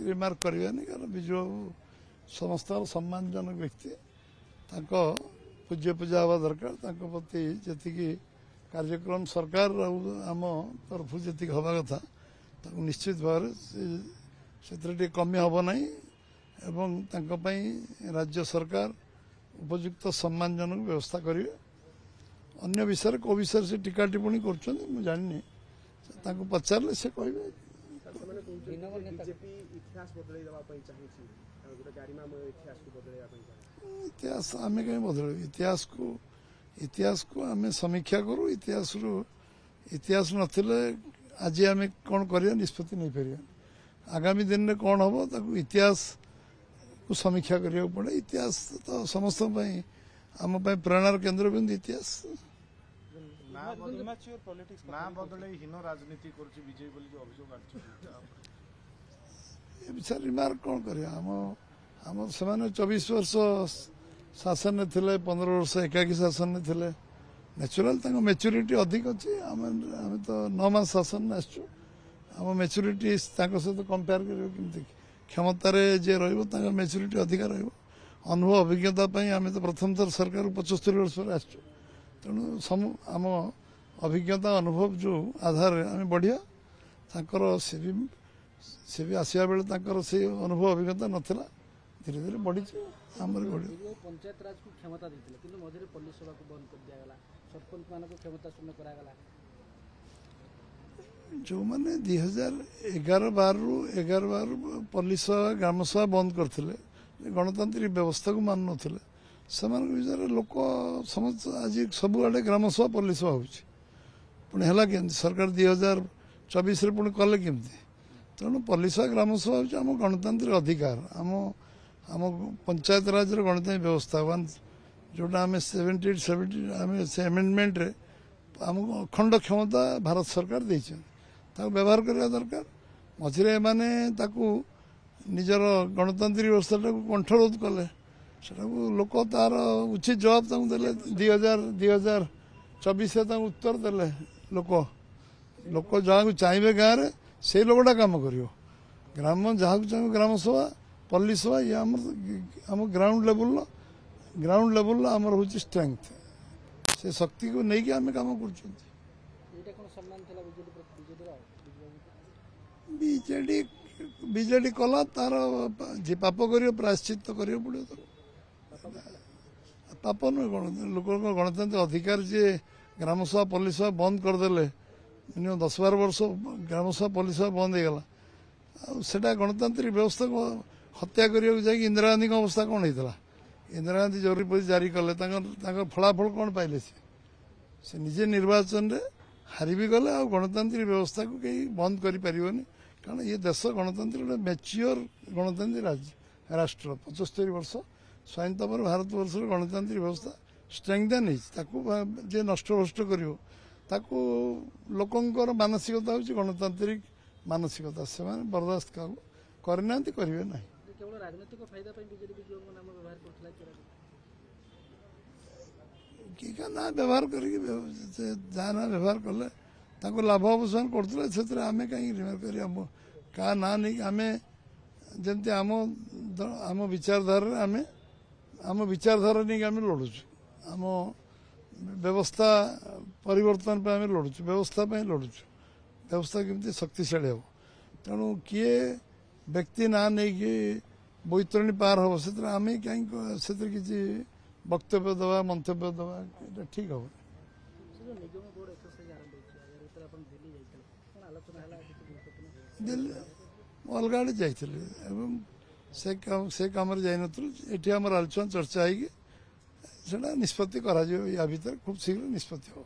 Remark करवानी कारण विजु बाबू समस्त सम्मानजनक व्यक्ति पूज्य पूजा हवा दरकार प्रति जी कार्यक्रम सरकार आम तरफ जी हवा कथा निश्चित भाव से कमी हम ना एवं राज्य सरकार उपयुक्त सम्मानजनक व्यवस्था करेंगे अन्य विषय को विषय से टीका टिप्पणी कर जानी पचारे से कहे इतिहास आम कहीं बदल इतिहास को आम समीक्षा करूँ इतिहास नथिले आज आम कौन कर निष्पत्ति नहीं पार आगामी दिन में कौन हम इतिहास को समीक्षा करा पड़े इतिहास तो समस्त आम प्रेरणार केन्द्र बिंदु इतिहास विचार रिमार्क कौन कर 24 वर्ष शासन में थे 15 वर्ष एकाकी शासन में थे नेचुराल मैच्योरिटी अधिक अच्छी आम तो 9 मास शासन में आसचु आम मैच्योरिटी सहित कंपेयर कर क्षमतार जे मैच्योरिटी अधिक अनुभव अभिज्ञता आम तो प्रथम थर सरकार 75 वर्ष पर आसचु तेणु आम अभिज्ञता अनुभव जो आधार आम बढ़िया से भी आसवा बेले से अनुभव अभिज्ञता नाला धीरे धीरे बढ़ी आमर बढ़ी पंचायत राज को क्षमता देते किंतु मझे पुलिस सेवा को बंद कर दिया सरपंच मान क्षमता शून्य करागला जो मैंने 2011-12 पुलिस ग्राम सभा बंद करते गणतांत्रिक व्यवस्था को मान नथिले विचार लोक समझ आज सबुआडे ग्राम सभा पुलिस सभा होगा के सरकार 2024 पुणी कले केमती तेणु पुलिस सभा ग्राम सभा होम गणतांत्रिक अधिकार आम आम पंचायत राज गणतांत्रिक व्यवस्था जोटा आम 70 आम से एमेंडमेंट आमको अखंड क्षमता भारत सरकार देते व्यवहार करने दरकार मझे एमाने निजर गणतांत्रिक व्यवस्था कंठरोध कले लोक तार उचित जवाब देले 2024 उत्तर देले लोक लोक जहाँ चाहिए गाँव में से लोकटा कम कर ग्राम जहाँ चाहिए ग्राम सभा पल्ली सभा ये आम ग्राउंड लेवल आमर हूँ स्ट्रेंथ से शक्ति को लेकिन आम कम कर बीजेडी कला तार जे पाप कर प्रायश्चित कर पड़े पाप नुहे कौन लोक गणतांत्रिक अधिकार जे ग्राम सभा पुलिस सभा बंद करदे मिनिमम 10-12 वर्ष ग्राम सभा पुलिस सभा बंद हो गला सेटा गणतांत्रिक व्यवस्था को हत्या करने इंदिरा गांधी अवस्था कौन होता इंदिरा गांधी जरूरी पुलिस जारी कले फलाफल कौन पाइले से निजे निर्वाचन रे हारी भी गले आ गणतांत्रिक व्यवस्था को कहीं बंद कर पारिबनी कारण ये देश गणतांत्रिक मैच्योर गणतांत्रिक राष्ट्र 75 वर्ष स्वाधीनता पर भारत वर्ष गणतांत्रिक व्यवस्था स्ट्रेंथन जे नष्ट भ्रष्ट कर लोकंर मानसिकता हूँ गणतांत्रिक मानसिकता से बर्दाश्त करना करेंगे ना केवल राजनीतिक फायदा कि ना व्यवहार कर जहाँ ना व्यवहार कले लाभ अवसान करते आम कहीं रिमार्क कर क्या ना नहीं आम जमती आम विचारधारा आम विचारधारा नहीं आम लड़ुचु आम व्यवस्था परिवर्तन पे आम लड़ुचु व्यवस्था लड़ुचु व्यवस्था केमती शक्तिशाली हम तेणु किए व्यक्ति ना नहीं कि बैतरणी पार हम से आम कहीं किसी वक्तव्य दवा मंतव्य दवा ठीक हम दिल्ली अलग आड़े जाइए से कम जाइन ये आम आलोचना चर्चा है निष्पत्ति करा या भीतर खूब शीघ्र निष्पत्ति हो।